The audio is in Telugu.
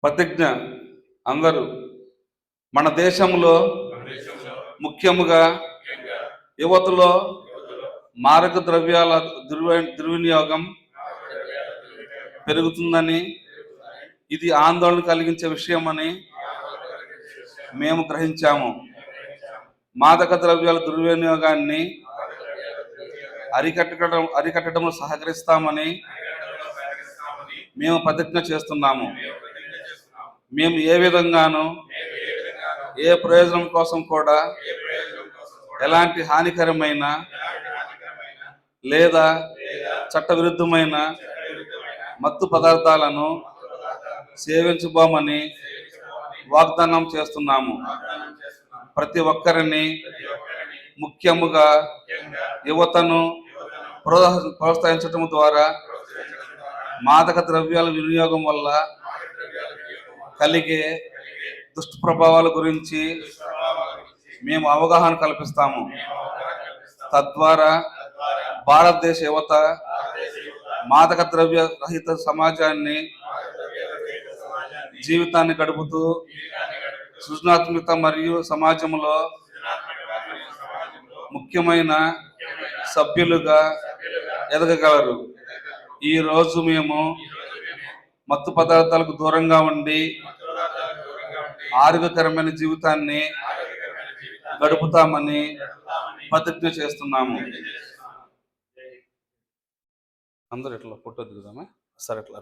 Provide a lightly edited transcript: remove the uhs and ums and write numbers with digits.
ప్రతిజ్ఞ అందరూ మన దేశంలో ముఖ్యముగా యువతలో మారక ద్రవ్యాల దుర్వినియోగం పెరుగుతుందని, ఇది ఆందోళన కలిగించే విషయమని మేము గ్రహించాము. మాదక ద్రవ్యాల దుర్వినియోగాన్ని అరికట్టడంలో సహకరిస్తామని మేము ప్రతిజ్ఞ చేస్తున్నాము. మేము ఏ విధంగానూ ఏ ప్రయోజనం కోసం కూడా ఎలాంటి హానికరమైన లేదా చట్టవిరుద్ధమైన మత్తు పదార్థాలను సేవించబోమని వాగ్దానం చేస్తున్నాము. ప్రతి ఒక్కరిని, ముఖ్యముగా యువతను ప్రోత్సహించడం ద్వారా మాదక ద్రవ్యాల వినియోగం వల్ల కలిగే దుష్ప్రభావాల గురించి మేము అవగాహన కల్పిస్తాము. తద్వారా భారతదేశ యువత మాదక ద్రవ్య రహిత సమాజాన్ని, జీవితాన్ని గడుపుతూ సృజనాత్మకత మరియు సమాజంలో ముఖ్యమైన సభ్యులుగా ఎదగగలరు. ఈరోజు మేము మత్తు పదార్థాలకు దూరంగా ఉండి ఆరోగ్యకరమైన జీవితాన్ని గడుపుతామని ప్రతిజ్ఞ చేస్తున్నాము. అందరూ ఇట్లా ఫోటో దిగుదామా? సరే, ఇట్లా